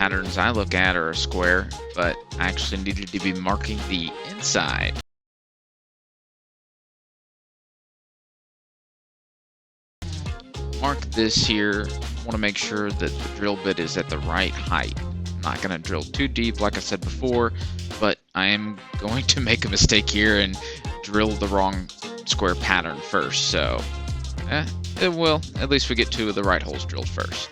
patterns I look at are a square, but I actually needed to be marking the inside. Mark this here. Want to make sure that the drill bit is at the right height. I'm not going to drill too deep like I said before, but I am going to make a mistake here and drill the wrong square pattern first, so it will. At least we get 2 of the right holes drilled first.